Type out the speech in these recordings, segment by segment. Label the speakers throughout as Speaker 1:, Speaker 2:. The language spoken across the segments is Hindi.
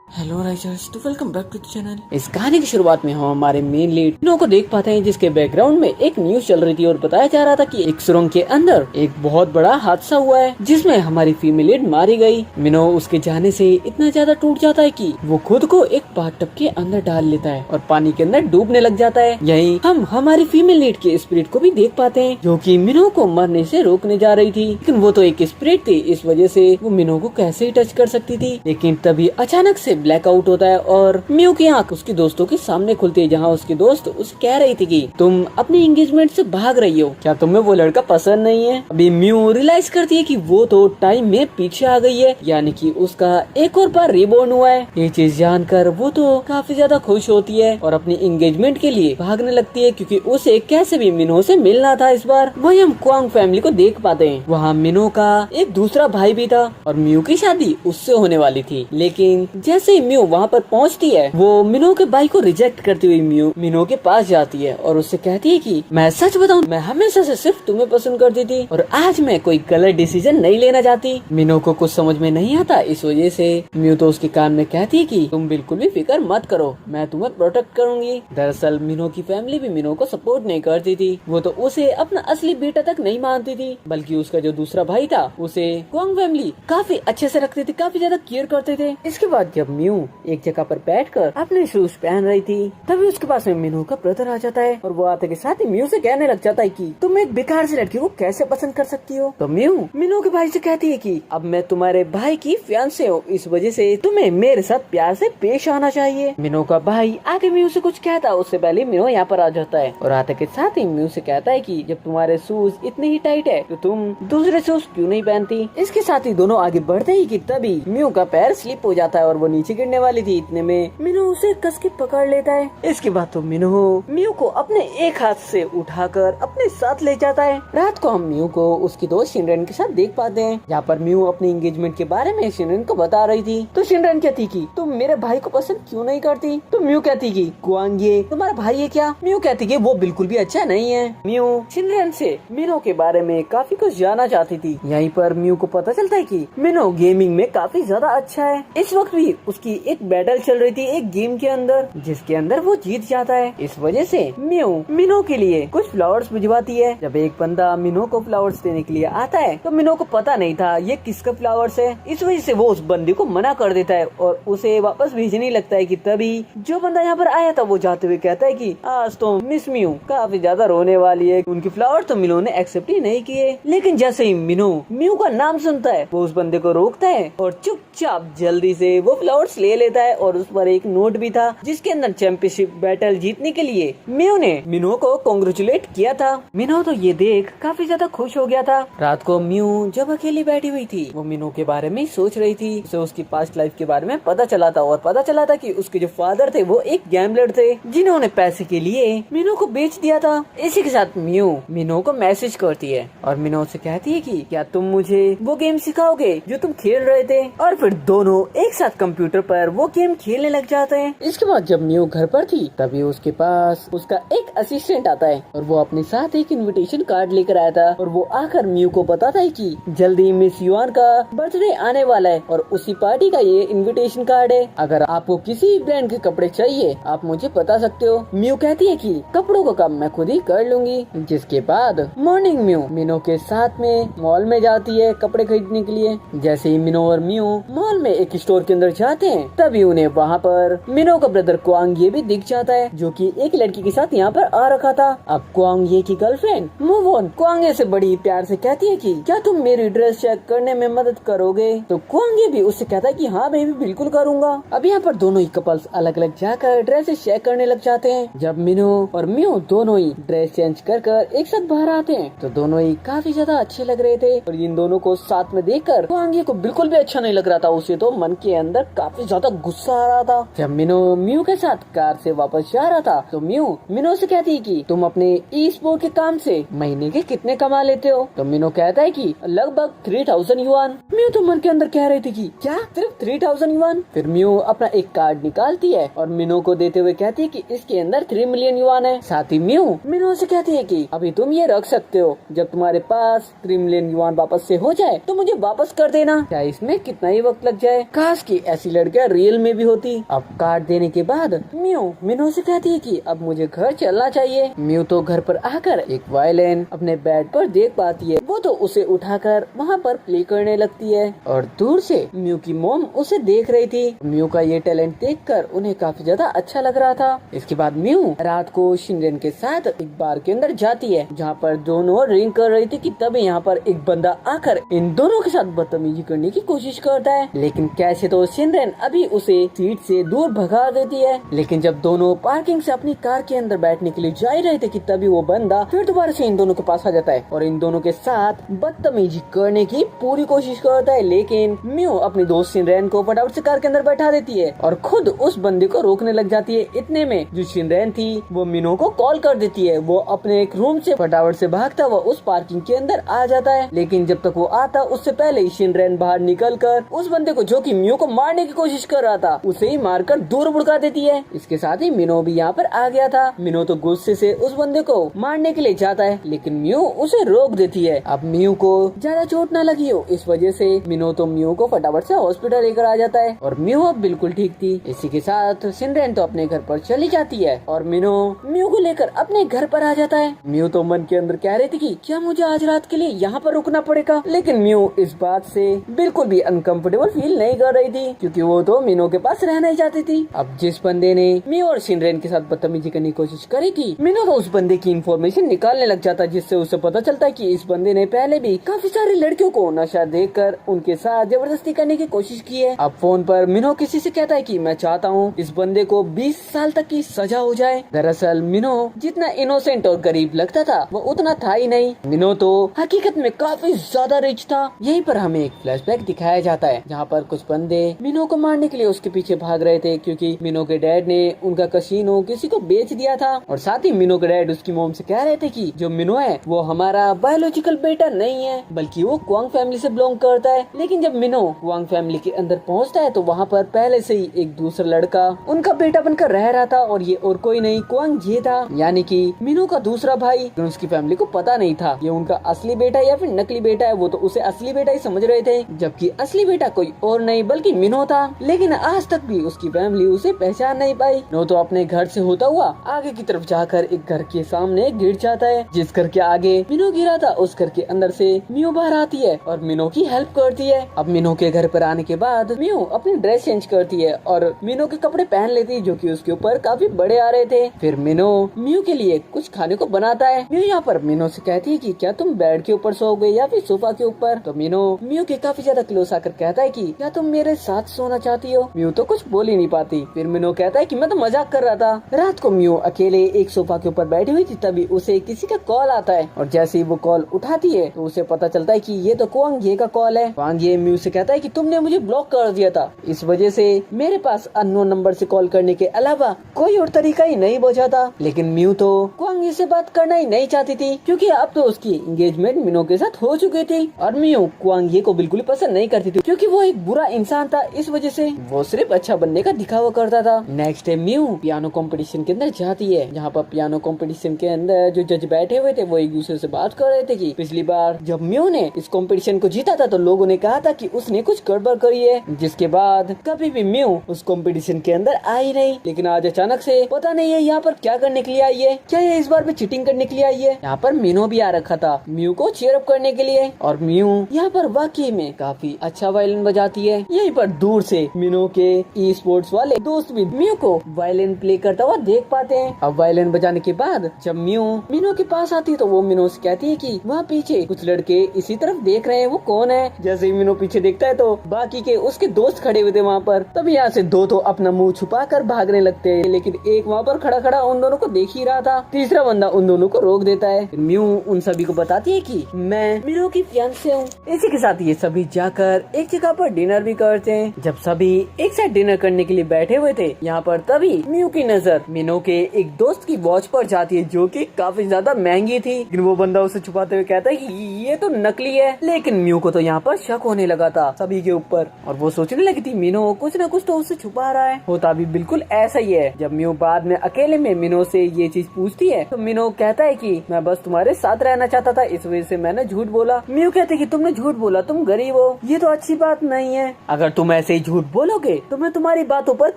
Speaker 1: हेलो राइजर्स, तो welcome back to the channel. इस कहानी की शुरुआत में हम हमारे मेन लीड मिनो को देख पाते हैं, जिसके बैकग्राउंड में एक न्यूज चल रही थी और बताया जा रहा था कि एक सुरंग के अंदर एक बहुत बड़ा हादसा हुआ है, जिसमें हमारी फीमेल लीड मारी गई। मिनो उसके जाने से इतना ज्यादा टूट जाता है कि वो खुद को एक बाथटब के अंदर डाल लेता है और पानी के अंदर डूबने लग जाता है। यहीं हम हमारी फीमेल लीड के स्पिरिट को भी देख पाते हैं, जो कि मिनो को मरने से रोकने जा रही थी, लेकिन वो तो एक स्पिरिट थी, इस वजह से वो मिनो को कैसे ही टच कर सकती थी। लेकिन तभी अचानक से ब्लैकआउट होता है और म्यू की आंख उसकी दोस्तों के सामने खुलती है, जहाँ उसकी दोस्त उसे कह रही थी कि तुम अपनी एंगेजमेंट से भाग रही हो, क्या तुम्हें वो लड़का पसंद नहीं है। अभी म्यू रियलाइज करती है कि वो तो टाइम में पीछे आ गई है, यानी कि उसका एक और बार रिबॉर्न हुआ है। ये चीज जानकर वो तो काफी ज्यादा खुश होती है और अपनी एंगेजमेंट के लिए भागने लगती है, क्योंकि उसे कैसे भी मिनो से मिलना था इस बार। वही हम क्वांग फैमिली को देख पाते हैं, वहाँ मिनो का एक दूसरा भाई भी था और म्यू की शादी उससे होने वाली थी। लेकिन जैसे ही म्यू वहाँ पर पहुँचती है, वो मिनो के भाई को रिजेक्ट करती हुई म्यू मिनो के पास जाती है और उससे कहती है कि मैं सच बताऊं, मैं हमेशा से सिर्फ तुम्हें पसंद करती थी और आज मैं कोई गलत डिसीजन नहीं लेना चाहती। मिनो को कुछ समझ में नहीं आता, इस वजह से म्यू तो उसके कान में कहती है कि तुम बिल्कुल भी फिक्र मत करो, मैं तुम्हें प्रोटेक्ट करूंगी। दरअसल मिनो की फैमिली भी मिनो को सपोर्ट नहीं करती थी, वो तो उसे अपना असली बेटा तक नहीं मानती थी, बल्कि उसका जो दूसरा भाई था उसे क्वांग फैमिली काफी अच्छे से रखते थे, काफी ज्यादा केयर करते थे। इसके बाद जब म्यू एक जगह पर बैठकर अपने शूज पहन रही थी, तभी उसके पास में मिनो का ब्रदर आ जाता है और वो आते के साथ ही म्यू से कहने लग जाता है कि तुम एक बेकार सी लड़की को कैसे पसंद कर सकती हो। तो म्यू मिनो के भाई से कहती है कि अब मैं तुम्हारे भाई की फियांसे हूँ, इस वजह से तुम्हें मेरे साथ प्यार से पेश आना चाहिए। मिनो का भाई आगे म्यू से कुछ कहता, उससे पहले मिनो यहाँ पर आ जाता है और आते के साथ ही म्यू से कहता है कि जब तुम्हारे शूज इतने ही टाइट है तो तुम दूसरे शूज क्यों नहीं पहनती। इसके साथ ही दोनों आगे बढ़ते ही कि तभी म्यू का पैर स्लिप हो जाता है और वो नीचे गिरने वाली थी, इतने में मिनो उसे कस के पकड़ लेता है। इसके बाद तो मिनो म्यू को अपने एक हाथ से उठाकर अपने साथ ले जाता है। रात को हम म्यू को उसकी दोस्त शिनरेन के साथ देख पाते हैं, जहाँ पर म्यू अपनी एंगेजमेंट के बारे में शिनरेन को बता रही थी। तो शिनरेन कहती कि तुम मेरे भाई को पसंद क्यों नहीं करती। तो म्यू कहती कि क्वांग ये तुम्हारा भाई है क्या। म्यू कहती कि वो बिल्कुल भी अच्छा नहीं है। म्यू शिनरेन से मिनो के बारे में काफी कुछ जानना चाहती थी। यहीं पर म्यू को पता चलता है कि मिनो गेमिंग में काफी ज्यादा अच्छा है। इस वक्त भी उसकी एक बैटल चल रही थी एक गेम के अंदर, जिसके अंदर वो जीत जाता है। इस वजह से म्यू मिनो के लिए कुछ फ्लावर्स भिजवाती है। जब एक बंदा मिनो को फ्लावर्स देने के लिए आता है तो मिनो को पता नहीं था ये किसका फ्लावर्स है, इस वजह से वो उस बंदे को मना कर देता है और उसे वापस भेजने लगता है। कि तभी जो बंदा यहाँ पर आया था वो जाते हुए कहता है कि आज तो मिस म्यू काफी ज्यादा रोने वाली है, उनकी फ्लावर तो मिनो ने एक्सेप्ट ही नहीं किए। लेकिन जैसे ही मिनो म्यू का नाम सुनता है वो उस बंदे को रोकता है और चुपचाप जल्दी से वो फ्लावर्स ले लेता है और उस पर एक नोट भी था, जिसके अंदर चैंपियनशिप बैटल जीतने के लिए म्यू ने मिनो को कांग्रेचुलेट किया था। मिनो तो ये देख काफी ज्यादा खुश हो गया था। रात को म्यू जब अकेली बैठी हुई थी, वो मिनो के बारे में सोच रही थी। उसे उसकी पास्ट लाइफ के बारे में पता चला था और पता चला था कि उसके जो फादर थे वो एक गैम्बलर थे, जिन्होंने पैसे के लिए मिनो को बेच दिया था। इसी के साथ म्यू मिनो को मैसेज करती है और मिनो से कहती है कि क्या तुम मुझे वो गेम सिखाओगे जो तुम खेल रहे थे। और फिर दोनों एक साथ कंप्यूटर पर वो गेम खेलने लग जाते हैं। इसके बाद जब म्यू घर पर थी तभी उसके पास उसका एक असिस्टेंट आता है और वो अपने साथ एक इनविटेशन कार्ड लेकर आया था और वो आकर म्यू को बताता है कि जल्दी मिस युआन का बर्थडे आने वाला है और उसी पार्टी का ये इनविटेशन कार्ड है। अगर आपको किसी ब्रांड के कपड़े चाहिए आप मुझे बता सकते हो। म्यू कहती है कि कपड़ों का काम मैं खुद ही कर लूंगी। जिसके बाद मॉर्निंग म्यू मिनो के साथ में मॉल में जाती है कपड़े खरीदने के लिए। जैसे ही मिनो और म्यू मॉल में एक स्टोर के अंदर जाते हैं तभी उन्हें वहाँ पर मिनो का ब्रदर क्वांग ये भी दिख जाता है, जो कि एक लड़की के साथ यहाँ पर आ रखा था। अब क्वांग ये की गर्लफ्रेंड मूवोन क्वांग ये से बड़ी प्यार से कहती है कि क्या तुम मेरी ड्रेस चेक करने में मदद करोगे। तो क्वांग ये भी उससे कहता है कि हाँ मैं भी बिल्कुल करूँगा। अब यहाँ पर दोनों ही कपल्स अलग अलग जाकर ड्रेसेस चेक करने लग जाते हैं। जब मिनो और म्यू दोनों ही ड्रेस चेंज कर एक साथ बाहर आते हैं तो दोनों ही काफी ज्यादा अच्छे लग रहे थे और इन दोनों को साथ में देखकर क्वांग ये को बिल्कुल भी अच्छा नहीं लग रहा था। उसे तो मन के अंदर काफी ज्यादा गुस्सा आ रहा था। जब मिनो म्यू के साथ कार से वापस जा रहा था तो म्यू मिनो से कहती है कि तुम अपने ई स्पोर्ट के काम से महीने के कितने कमा लेते हो। तो मिनो कहता है कि लगभग 3000 युआन। म्यू तो मन के अंदर कह रही थी कि क्या सिर्फ 3000 युआन। फिर म्यू अपना एक कार्ड निकालती है और मिनो को देते हुए कहती है कि इसके अंदर 3 मिलियन युआन है। साथ ही म्यू मिनो से कहती है कि अभी तुम ये रख सकते हो, जब तुम्हारे पास 3 मिलियन युआन वापस से हो जाए तो मुझे वापस कर देना, चाहे इसमें कितना ही वक्त लग जाए। काश की ऐसी लड़कियां रियल में भी होती। अब कार्ड देने के बाद म्यू मिनो से कहती है कि अब मुझे घर चलना चाहिए। म्यू तो घर पर आकर एक वायलिन अपने बेड पर देख पाती है। वो तो उसे उठाकर वहाँ पर प्ले करने लगती है और दूर से म्यू की मॉम उसे देख रही थी। म्यू का ये टैलेंट देखकर उन्हें काफी ज्यादा अच्छा लग रहा था। इसके बाद म्यू रात को शिनरेन के साथ एक बार के अंदर जाती है जहाँ पर दोनों ड्रिंक कर रही थी कि तभी यहाँ पर एक बंदा आकर इन दोनों के साथ बदतमीजी करने की कोशिश करता है, लेकिन कैसे तो शिनरेन अभी उसे सीट से दूर भगा देती है। लेकिन जब दोनों पार्किंग से अपनी कार के अंदर बैठने के लिए जा ही रहे थे कि तभी वो बंदा फिर दोबारा से इन दोनों के पास आ जाता है और इन दोनों के साथ बदतमीजी करने की पूरी कोशिश करता है। लेकिन म्यू अपनी दोस्त शिनरेन को फटाफट से कार के अंदर बैठा देती है और खुद उस बंदे को रोकने लग जाती है। इतने में जो शिनरेन थी वो मिनो को कॉल कर देती है। वो अपने एक रूम से फटाफट से भागता हुआ उस पार्किंग के अंदर आ जाता है, लेकिन जब तक वो आता उससे पहले ही शिनरेन बाहर निकलकर उस बंदे को जो कि म्यू को मारने की कोशिश कर रहा था उसे ही मारकर दूर भुड़का देती है। इसके साथ ही मिनो भी यहाँ पर आ गया था। मिनो तो गुस्से से उस बंदे को मारने के लिए जाता है, लेकिन म्यू उसे रोक देती है। अब म्यू को ज्यादा चोट न लगी हो इस वजह से मिनो तो म्यू को फटाफट से हॉस्पिटल लेकर आ जाता है और म्यू अब बिल्कुल ठीक थी। इसी के साथ शिनरेन तो अपने घर पर चली जाती है और मिनो म्यू को लेकर अपने घर पर आ जाता है। म्यू तो मन के अंदर कह रही थी कि क्या मुझे आज रात के लिए यहाँ पर रुकना पड़ेगा, लेकिन म्यू इस बात से बिल्कुल भी अनकंफर्टेबल फील नहीं कर रही थी क्योंकि वो तो मिनो के पास रहना ही चाहती थी। अब जिस बंदे ने म्यू और शिनरेन के साथ बदतमीजी करने की कोशिश करी थी, मिनो तो उस बंदे की इंफॉर्मेशन निकालने लग जाता है, जिससे उसे पता चलता है कि इस बंदे ने पहले भी काफी सारी लड़कियों को नशा देकर उनके साथ जबरदस्ती करने की कोशिश की है। अब फोन पर मिनो किसी से कहता है कि मैं चाहता हूँ इस बंदे को 20 साल तक की सजा हो जाए। दरअसल मिनो जितना इनोसेंट और गरीब लगता था वो उतना था ही नहीं। मिनो तो हकीकत में काफी ज्यादा रिच था। यहीं पर हमें एक फ्लैशबैक दिखाया जाता है जहाँ पर कुछ बंदे मिनो को मारने के लिए उसके पीछे भाग रहे थे क्योंकि मिनो के डैड ने उनका कसीनो किसी को बेच दिया था और साथ ही मिनो के डैड उसकी मॉम से कह रहे थे कि जो मिनो है वो हमारा बायोलॉजिकल बेटा नहीं है बल्कि वो क्वांग फैमिली से बिलोंग करता है। लेकिन जब मिनो क्वांग फैमिली के अंदर पहुंचता है तो वहाँ पर पहले से ही एक दूसरा लड़का उनका बेटा बनकर रह रहा था और ये और कोई नहीं क्वांग ये था, यानी कि मिनो का दूसरा भाई। लेकिन उसकी फैमिली को पता नहीं था ये उनका असली बेटा या फिर नकली बेटा है। वो तो उसे असली बेटा ही समझ रहे थे जबकि असली बेटा कोई और नहीं बल्कि मिनो था। लेकिन आज तक भी उसकी फैमिली उसे पहचान नहीं पाई। मिनो तो अपने घर से होता हुआ आगे की तरफ जाकर एक घर के सामने गिर जाता है। जिस घर के आगे मिनो गिरा था उस घर के अंदर से मियो बाहर आती है और मिनो की हेल्प करती है। अब मिनो के घर पर आने के बाद मियो अपनी ड्रेस चेंज करती है और मिनो के कपड़े पहन लेती है जो कि उसके ऊपर काफी बड़े आ रहे थे। फिर मिनो मियो के लिए कुछ खाने को बनाता है। मियो यहाँ पर मिनो से कहती है कि क्या तुम बेड के ऊपर सोओगे या फिर सोफा के ऊपर। तो मिनो मियो के काफी ज्यादा क्लोज आकर कहता है कि क्या तुम मेरे साथ सोना चाहती हो। मियो तो कुछ बोल ही नहीं पाती। फिर मिनो कहता है कि मैं तो मजाक कर रहा था। रात को मियो अकेले एक सोफा के ऊपर बैठी हुई थी तभी उसे किसी का कॉल आता है और जैसे ही वो कॉल उठाती है तो उसे पता चलता है कि ये तो क्वांग ये का कॉल है। क्वांग ये म्यू से कहता है कि तुमने मुझे ब्लॉक कर दिया था, इस वजह से मेरे पास अननोन नंबर से कॉल करने के अलावा कोई और तरीका ही नहीं बचा था। लेकिन म्यू तो क्वांग ये से बात करना ही नहीं चाहती थी क्योंकि अब तो उसकी एंगेजमेंट मिनो के साथ हो चुकी थी और म्यू क्वांग ये को बिल्कुल पसंद नहीं करती थी क्योंकि वो एक बुरा इंसान था। इस वजह से वो सिर्फ अच्छा बनने का दिखावा करता था। Next day mu piano competition के अंदर जाती है जहाँ पर पियानो कंपटीशन के अंदर जो जज बैठे हुए थे वो एक दूसरे से बात कर रहे थे कि पिछली बार जब म्यू ने इस कंपटीशन को जीता था तो लोगों ने कहा था कि उसने कुछ गड़बड़ करी है, जिसके बाद कभी भी म्यू उस कंपटीशन के अंदर आई नहीं। लेकिन आज अचानक से पता नहीं है यहाँ पर क्या करने के लिए आई है, क्या ये इस बार भी चीटिंग करने के लिए आई है। यहाँ पर मिनो भी आ रखा था म्यू को चीयर अप करने के लिए और म्यू यहाँ पर वाकई में काफी अच्छा वायलिन बजाती है। यहीं पर दूर से मिनो के ई स्पोर्ट्स वाले दोस्त भी म्यू को वायलिन प्ले करता हुआ देख पाते हैं। अब वायलिन बजाने के बाद जब म्यू मिनो के पास आती है तो वो मिनो से कहती है कि वहाँ पीछे कुछ लड़के इसी तरफ देख रहे हैं, वो कौन है। जैसे ही मिनो पीछे देखता है तो बाकी के उसके दोस्त खड़े हुए थे वहाँ पर। तब यहाँ से दो तो अपना मुंह छुपा कर भागने लगते हैं, लेकिन एक वहाँ पर खड़ा खड़ा उन दोनों को देख ही रहा था। तीसरा बंदा उन दोनों को रोक देता है। म्यू उन सभी को बताती है कि मैं मिनो की फियांसे हूँ। इसी के साथ ये सभी जाकर एक जगह पर डिनर भी करते हैं। जब सभी एक साथ डिनर करने के लिए बैठे हुए थे यहाँ पर तभी म्यू की नजर मिनो के एक दोस्त की वॉच पर जाती है जो कि काफी ज्यादा महंगी थी। लेकिन वो बंदा उसे छुपाते हुए कहता है कि ये तो नकली है। लेकिन म्यू को तो यहाँ पर शक होने लगा था सभी के ऊपर और वो सोचने लगी थी मिनो कुछ न कुछ तो उससे छुपा रहा है। होता भी बिल्कुल ऐसा ही है। जब म्यू बाद में अकेले में मिनो से ये चीज पूछती है तो मिनो कहता है कि मैं बस तुम्हारे साथ रहना चाहता था, इस वजह से मैंने झूठ बोला। म्यू कहते कि तुमने झूठ बोला, तुम गरीब हो, ये तो अच्छी बात नहीं है। अगर तुम ऐसे ही झूठ बोलोगे तो मैं तुम्हारी बातों पर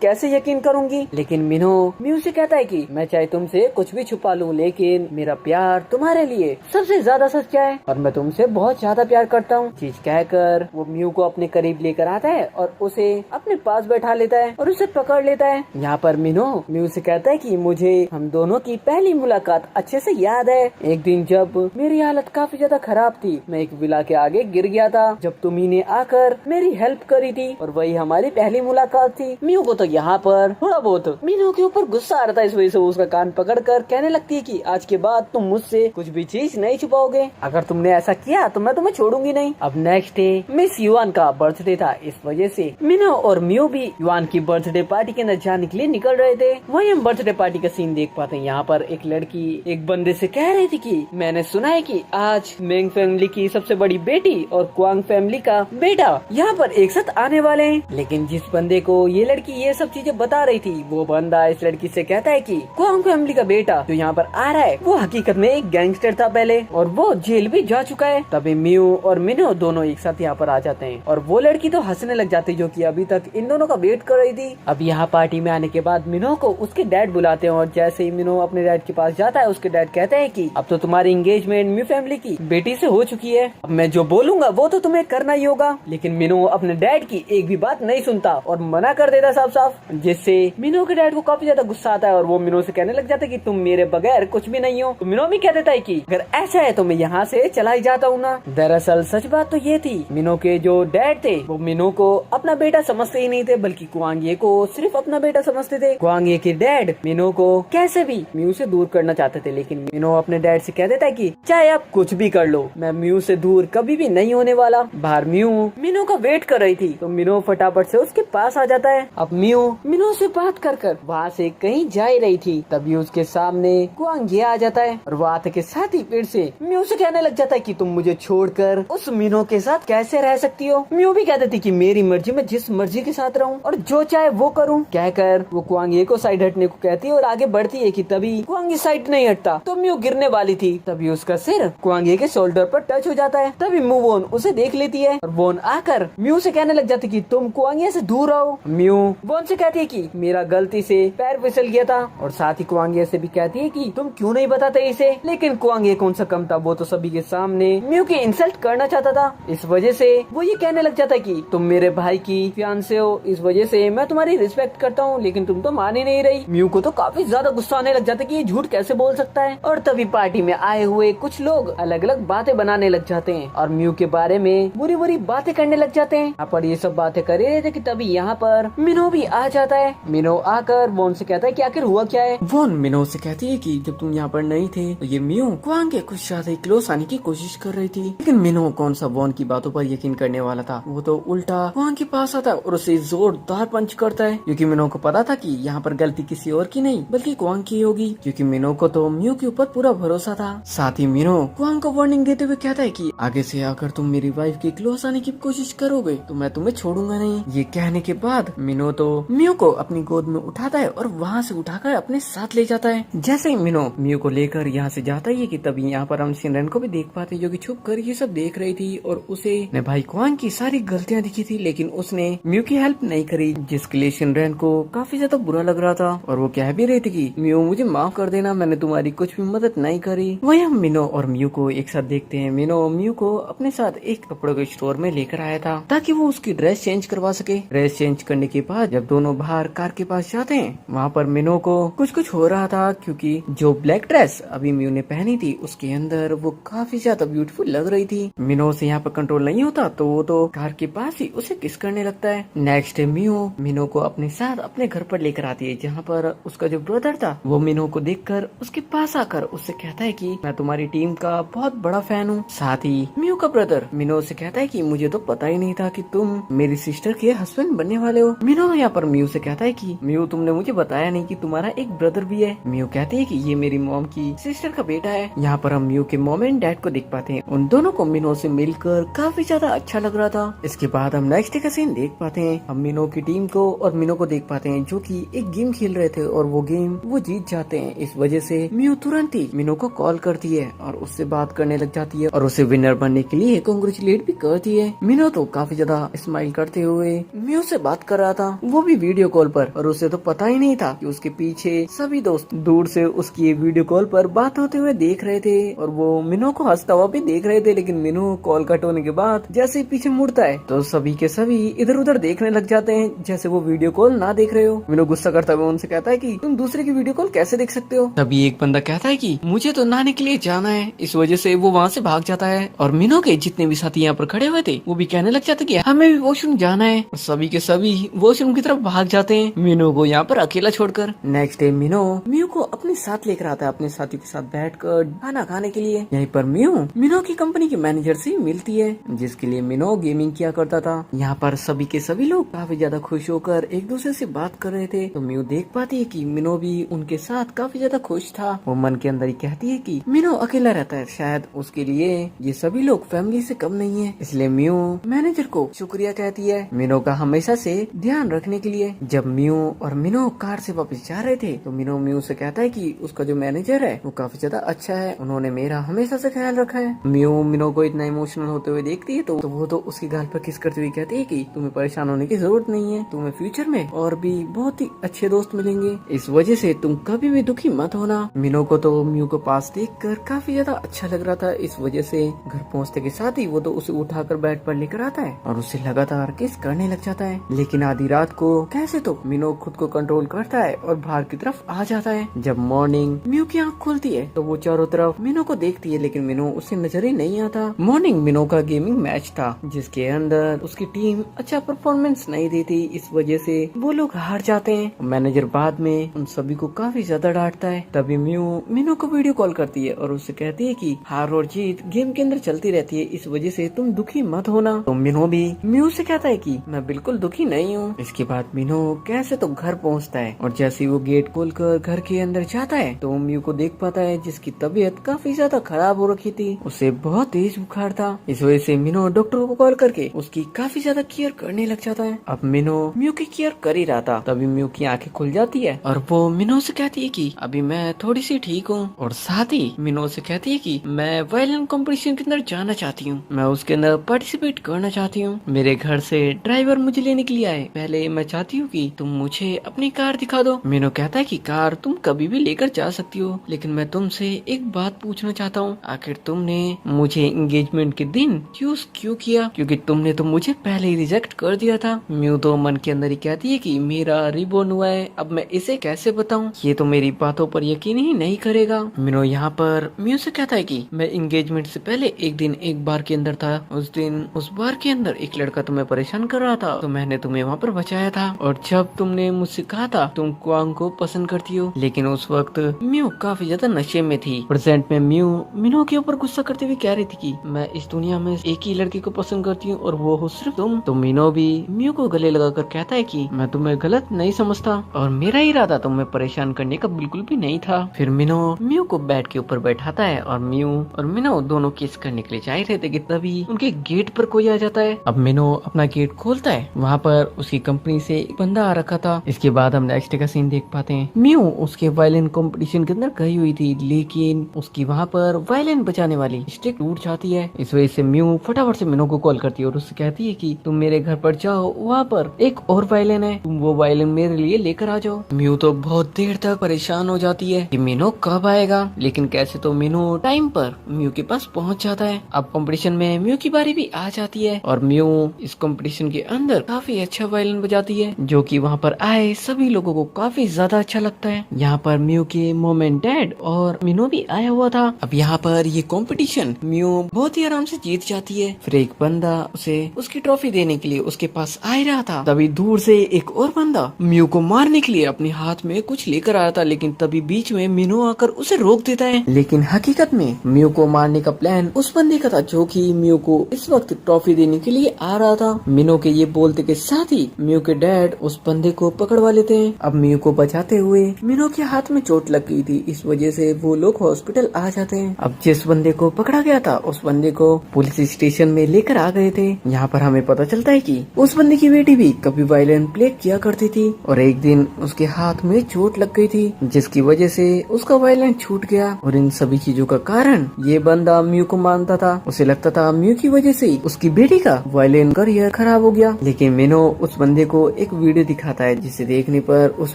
Speaker 1: कैसे यकीन करूंगी। लेकिन मियो से कहता है कि मैं चाहे तुमसे कुछ भी छुपा लूं, लेकिन मेरा प्यार तुम्हारे लिए सबसे ज्यादा सच्चा है और मैं तुमसे बहुत ज्यादा प्यार करता हूँ। चीज कहकर वो मियो को अपने करीब लेकर आता है और उसे अपने पास बैठा लेता है और उसे पकड़ लेता है। यहाँ पर मियो से कहता है कि मुझे हम दोनों की पहली मुलाकात अच्छे से याद है। एक दिन जब मेरी हालत काफी ज्यादा खराब थी, मैं एक विला के आगे गिर गया था, जब तुम्ही ने आकर मेरी हेल्प करी थी और वही हमारी पहली मुलाकात थी। मियो को तो यहाँ पर थोड़ा बहुत मियो के ऊपर गुस्सा आ रहा था, इस वजह से वो उसका कान पकड़कर कहने लगती है कि आज के बाद तुम मुझसे कुछ भी चीज नहीं छुपाओगे, अगर तुमने ऐसा किया तो मैं तुम्हें छोड़ूंगी नहीं। अब नेक्स्ट डे मिस युआन का बर्थडे था, इस वजह से मिनो और मियो भी युआन की बर्थडे पार्टी के अंदर जाने के लिए निकल रहे थे। वही हम बर्थडे पार्टी का सीन देख पाते हैं। यहाँ पर एक लड़की एक बंदे से कह रही थी कि मैंने सुना है कि आज मेंग फैमिली की सबसे बड़ी बेटी और क्वांग फैमिली का बेटा यहाँ पर एक साथ आने वाले हैं। लेकिन जिस बंदे को ये लड़की ये सब चीजें बता रही थी, वो बंदा इस लड़की से कहता है कि क्वांग फैमिली का बेटा जो यहाँ पर आ रहा है वो हकीकत में एक गैंगस्टर था पहले और वो जेल भी जा चुका है। तभी मियो और मिनो दोनों एक साथ यहाँ पर आ जाते हैं और वो लड़की तो हंसने लग जाती है, जो कि अभी तक इन दोनों का वेट कर रही थी। अब यहाँ पार्टी में आने के बाद मिनो को उसके डैड बुलाते हैं और जैसे ही मिनो अपने डैड के पास जाता है, उसके डैड कहते हैं कि अब तो तुम्हारी एंगेजमेंट मियो फैमिली की बेटी से हो चुकी है, अब मैं जो बोलूंगा वो तो तुम्हें करना ही होगा। लेकिन मिनो अपने डैड की एक भी बात नहीं सुनता और मना कर देता साफ साफ, जिससे मिनो के डैड को काफी ज्यादा गुस्सा आता है और वो मिनो से कहने लग जाता है कि तुम मेरे बगैर कुछ भी नहीं हो। तो मिनो भी कह देता है कि अगर ऐसा है तो मैं यहाँ से चला ही जाता हूँ ना। दरअसल सच बात तो ये थी, मिनो के जो डैड थे वो मिनो को अपना बेटा समझते ही नहीं थे, बल्कि क्वांग ये को सिर्फ अपना बेटा समझते थे। क्वांग ये के डैड मिनो को कैसे भी मियो से दूर करना चाहते थे, लेकिन मिनो अपने डैड से कह देता है कि चाहे आप कुछ भी कर लो, मैं मियो से दूर कभी भी नहीं होने वाला। बाहर मिनो का वेट कर रही थी तो मिनो फटाफट से उसके पास आ जाता है। अब मिनो से बात कर वहाँ से कहीं जा ही रही थी, तभी उसके सामने क्वांग ये आ जाता है और वो आते के साथ ही फिर से मियो से कहने लग जाता है कि तुम मुझे छोड़कर उस मिनो के साथ कैसे रह सकती हो। मियो भी कहती थी कि मेरी मर्जी, मैं जिस मर्जी के साथ रहूं और जो चाहे वो करूं। कहकर वो क्वांग ये को साइड हटने को कहती है और आगे बढ़ती है कि तभी क्वांग ये साइड नहीं हटता तो मियो गिरने वाली थी। तभी उसका सिर क्वांग ये के शोल्डर पर टच हो जाता है। तभी वोन उसे देख लेती है और वोन आकर मियो से कहने लग जाती है कि तुम क्वांग ये से दूर रहो। मियो वोन से कहती है कि मेरा गलती से पैर फिसल गया था और साथ ही क्वांग ये से भी कहती है कि तुम क्यों नहीं बताते इसे। लेकिन क्वांग ये कौन सा कम था, वो तो सभी के सामने मियो की इंसल्ट करना चाहता था। इस वजह से वो ये कहने लग जाता है कि तुम मेरे भाई की फियांसे हो, इस वजह से मैं तुम्हारी रिस्पेक्ट करता हूँ, लेकिन तुम तो मान ही नहीं रही। मियो को तो काफी ज्यादा गुस्सा आने लग जाता है कि ये झूठ कैसे बोल सकता है। और तभी पार्टी में आए हुए कुछ लोग अलग अलग बातें बनाने लग जाते हैं और मियो के बारे में बुरी बुरी बातें करने लग जाते हैं। यहाँ पर ये सब बातें कर रहे थे कि तभी यहाँ पर मिनो भी आ जाता है। मिनो आकर वोन से कहता है कि आखिर हुआ क्या है। वोन मिनो से कहती है कि जब तुम यहाँ पर नहीं थे तो ये मियो क्वांग के कुछ ज्यादा क्लोज आने की कोशिश कर रही थी, लेकिन मिनो कौन सा वोन की बातों पर यकीन करने वाला था। वो तो उल्टा क्वांग के पास आता है और उसे जोरदार पंच करता है, क्योंकि मिनो को पता था कि यहाँ पर गलती किसी और की नहीं बल्कि क्वांग की होगी, क्योंकि मिनो को तो मियो के ऊपर पूरा भरोसा था। साथ ही मिनो क्वांग को वार्निंग देते हुए कहता है कि आगे से आकर तुम मेरी वाइफ के क्लोज आने की कोशिश करोगे तो मैं तुम्हें छोड़ूंगा नहीं। ये कहने के बाद मिनो तो मियो को अपनी गोद में उठाता है और वहाँ से उठाकर अपने साथ ले जाता है। जैसे ही मियो को लेकर यहाँ से जाता है कि तभी यहाँ पर हम शिनरेन को भी देख पाते हैं, जो कि छुप कर ये सब देख रही थी और उसे अपने भाई क्वांग की सारी गलतियाँ दिखी थी, लेकिन उसने मियो की हेल्प नहीं करी, जिसके लिए शिनरेन को काफी ज्यादा बुरा लग रहा था और वो कह भी रही थी कि मियो मुझे माफ कर देना, मैंने तुम्हारी कुछ भी मदद नहीं करी। वही हम मिनो और मियो को एक साथ देखते हैं। मियो को अपने साथ एक कपड़ों के स्टोर में लेकर आया था ताकि वो उसकी ड्रेस चेंज करवा सके। ड्रेस चेंज करने के बाद जब दोनों बाहर कार के पास जाते हैं, वहाँ पर मिनो को कुछ हो रहा था, क्योंकि जो ब्लैक ड्रेस अभी मियो ने पहनी थी उसके अंदर वो काफी ज्यादा ब्यूटीफुल लग रही थी। मिनो से यहाँ पर कंट्रोल नहीं होता तो वो तो कार के पास ही उसे किस करने लगता है। नेक्स्ट मिनो को अपने साथ अपने घर पर लेकर आती है, जहाँ पर उसका जो ब्रदर था वो मिनो को देखकर उसके पास आकर उससे कहता है कि मैं तुम्हारी टीम का बहुत बड़ा फैन हूँ। साथ ही मियो का ब्रदर मिनो से कहता है कि मुझे तो पता ही नहीं था कि तुम मेरी सिस्टर के हस्बैंड बनने वाले हो। मिनो यहाँ पर मियो से कहता है कि मियो तुमने मुझे बताया नहीं कि तुम्हारा एक ब्रदर भी है। मियो कहती है कि ये मेरी मॉम की सिस्टर का बेटा है। यहाँ पर हम मियो के मॉम एंड डैड को देख पाते हैं। उन दोनों को मिनो से मिलकर काफी ज्यादा अच्छा लग रहा था। इसके बाद हम नेक्स्ट डे का सीन देख पाते हैं। हम मिनो की टीम को और मिनो को देख पाते हैं, जो कि एक गेम खेल रहे थे और वो गेम वो जीत जाते हैं। इस वजह से मियो तुरंत ही मिनो को कॉल करती है और उससे बात करने लग जाती है और उसे विनर बनने के लिए कांग्रेचुलेट भी करती है। मिनो तो काफी ज्यादा स्माइल करते हुए हुए म्यू से बात कर रहा था, वो भी वीडियो कॉल पर। और उसे तो पता ही नहीं था कि उसके पीछे सभी दोस्त दूर से उसकी वीडियो कॉल पर बात होते हुए देख रहे थे और वो मिनो को हंसता हुआ भी देख रहे थे। लेकिन मिनो कॉल कट होने के बाद जैसे ही पीछे मुड़ता है तो सभी के सभी इधर उधर देखने लग जाते हैं जैसे वो वीडियो कॉल ना देख रहे हो। मिनो गुस्सा करता हुआ उनसे कहता है कि तुम दूसरे की वीडियो कॉल कैसे देख सकते हो। तभी एक बंदा कहता है कि मुझे तो नहाने के लिए जाना है, इस वजह से वो वहाँ से भाग जाता है। और मिनो के जितने भी साथी यहाँ पर खड़े हुए थे वो भी कहने लग जाते कि हमें भी वॉशरूम जाना है और सभी के सभी वॉशरूम की तरफ भाग जाते हैं मिनो को यहाँ पर अकेला छोड़कर। नेक्स्ट डे मिनो म्यू को अपने साथ लेकर आता है अपने साथियों के साथ बैठकर खाना खाने के लिए। यहीं पर म्यू मिनो की कंपनी के मैनेजर से मिलती है जिसके लिए मिनो गेमिंग किया करता था। यहाँ पर सभी के सभी लोग काफी ज्यादा खुश होकर एक दूसरे से बात कर रहे थे तो म्यू देख पाती है कि मिनो भी उनके साथ काफी ज्यादा खुश था। वो मन के अंदर ही कहती है कि मिनो अकेला रहता है, शायद उसके लिए ये सभी लोग फैमिली से कम नहीं है। इसलिए म्यू मैनेजर को शुक्रिया कहती है मिनो का हमेशा से ध्यान रखने के लिए। जब म्यू और मिनो कार से वापस जा रहे थे तो मिनो म्यू से कहता है कि उसका जो मैनेजर है वो काफी ज्यादा अच्छा है, उन्होंने मेरा हमेशा से ख्याल रखा है। म्यू मिनो को इतना इमोशनल होते हुए देखती है तो वो तो उसकी गाल पर किस करती हुई कहती है कि तुम्हें परेशान होने की जरूरत नहीं है, तुम्हें फ्यूचर में और भी बहुत ही अच्छे दोस्त मिलेंगे, इस वजह से तुम कभी भी दुखी मत होना। मिनो को तो म्यू को पास देखकर काफी ज्यादा अच्छा लग रहा था, इस वजह से घर पहुंचते के साथ ही वो तो उसे उठाकर बेड पर लेकर आता है और उससे लगातार किस करने लग जाता है। लेकिन आधी रात को कैसे तो मिनो खुद को कंट्रोल करता है और बाहर की तरफ आ जाता है। जब मॉर्निंग म्यू की आँख खुलती है तो वो चारों तरफ मिनो को देखती है लेकिन मिनो उसे नजर ही नहीं आता। मॉर्निंग मिनो का गेमिंग मैच था जिसके अंदर उसकी टीम अच्छा परफॉर्मेंस नहीं देती, इस वजह से वो लोग हार जाते हैं। मैनेजर बाद में उन सभी को काफी ज्यादा डांटता है। तभी म्यू मिनो को वीडियो कॉल करती है और उससे कहती है कि हार और जीत गेम के अंदर चलती रहती है, इस वजह से तुम दुखी मत होना। तो मिनो भी म्यू से कहता है कि मैं बिल्कुल दुखी नहीं हूँ। इसके बाद मिनो कैसे तो घर पहुँचता है और जैसे वो गेट खोलकर घर के अंदर जाता है तो म्यू को देख पाता है जिसकी तबीयत काफी ज्यादा खराब हो रखी थी, उसे बहुत तेज बुखार था। इस वजह से मिनो डॉक्टर को कॉल करके उसकी काफी ज्यादा केयर करने लग जाता है। अब मिनो म्यू की केयर कर ही रहा था तभी म्यू की आंखें खुल जाती है और वो मिनो से कहती है कि अभी मैं थोड़ी सी ठीक हूँ और साथ ही मिनो से कहती है कि मैं वायलिन कंपटीशन के अंदर जाना चाहती हूँ, मैं उसके अंदर पार्टिसिपेट करना चाहती हूँ। मेरे घर से ड्राइवर मुझे लेने के लिए आए, पहले मैं चाहती हूँ कि तुम मुझे अपनी कार दिखा दो। मिनो कहता है कि कार तुम कभी भी लेकर जा सकती हो, लेकिन मैं तुमसे एक बात पूछना चाहता हूँ, आखिर तुमने मुझे एंगेजमेंट के दिन चूज क्यों किया, क्योंकि तुमने तो मुझे पहले ही रिजेक्ट कर दिया था। म्यू तो मन के अंदर ही कहती है कि मेरा रिबॉर्न हुआ है, अब मैं इसे कैसे बताऊं, ये तो मेरी बातों पर यकीन ही नहीं करेगा। मिनो यहाँ पर म्यू से कहता है कि मैं एंगेजमेंट से पहले एक दिन एक बार के अंदर था, उस दिन उस बार के अंदर एक लड़का तुम्हें परेशान कर रहा था तो मैंने तुम्हें वहाँ पर बचाया था, और जब तुमने मुझसे कहा था तुम क्वांग को पसंद करती हो, लेकिन उस वक्त म्यू काफी ज्यादा नशे में थी। प्रेजेंट में म्यू मिनो के ऊपर गुस्सा करते हुए कह रही थी कि मैं इस दुनिया में एक ही लड़की को पसंद करती हूँ और वो हो सिर्फ तुम। तो मिनो भी म्यू को गले लगाकर कहता है कि मैं तुम्हें गलत नहीं समझता और मेरा इरादा तुम्हें परेशान करने का बिल्कुल भी नहीं था। फिर मिनो म्यू को बेड के ऊपर बैठाता है और म्यू और मिनो दोनों किस करने के लिए जा रहे थे कि तभी उनके गेट पर कोई आ जाता है। अब मिनो अपना गेट खोलता है, वहाँ पर उसकी कंपनी से एक बंदा आ रखा था। इसके बाद हम नेक्स्ट का सीन देख पाते हैं। म्यू उसके वायलिन कंपटीशन के अंदर गई हुई थी लेकिन उसकी वहाँ पर वायलिन बजाने वाली स्टिक टूट जाती है। इस वजह से म्यू फटाफट से मिनो को कॉल करती है और उससे कहती है कि तुम मेरे घर पर जाओ, वहाँ पर एक और वायलिन है, तुम वो वायलिन मेरे लिए लेकर आ जाओ। म्यू तो बहुत देर तक परेशान हो जाती है कि मिनो कब आएगा, लेकिन कैसे तो मिनो टाइम पर म्यू के पास पहुँच जाता है। अब कंपटीशन में म्यू की बारी भी आ जाती है और म्यू इस कंपटीशन के अंदर काफी अच्छा वायलिन बजाती है जो कि वहाँ पर आए सभी लोगों को काफी ज्यादा अच्छा लगता है। यहाँ पर म्यू के मॉम एंड डैड और मिनो भी आया हुआ था। अब यहाँ पर ये कंपटीशन म्यू बहुत ही आराम से जीत जाती है। फिर एक बंदा उसे उसकी ट्रॉफी देने के लिए उसके पास आ रहा था, तभी दूर से एक और बंदा म्यू को मारने के लिए अपने हाथ में कुछ लेकर आया था, लेकिन तभी बीच में मिनो आकर उसे रोक देता है। लेकिन हकीकत में म्यू को मारने का प्लान उस बंदे का था जो कि म्यू को इस वक्त ट्रॉफी देने के लिए आ रहा था। मिनो के ये बोलते के साथ ही म्यू के डैड उस बंदे को पकड़वा लेते हैं। अब म्यू को बचाते हुए मिनो के हाथ में चोट लग गई थी, इस वजह से वो लोग हॉस्पिटल आ जाते हैं। अब जिस बंदे को पकड़ा गया था उस बंदे को पुलिस स्टेशन में लेकर आ गए थे। यहाँ पर हमें पता चलता है कि उस बंदे की बेटी भी कभी वायलिन प्ले किया करती थी और एक दिन उसके हाथ में चोट लग गई थी जिसकी वजह से उसका वायलिन छूट गया। और इन सभी चीजों का कारण ये बंदा म्यू को मानता था, उसे लगता था म्यू की वजह से उसकी बेटी का वायलिन करियर खराब हो गया। लेकिन मिनो उस बंदे को एक वीडियो दिखाता है जिसे देखने पर उस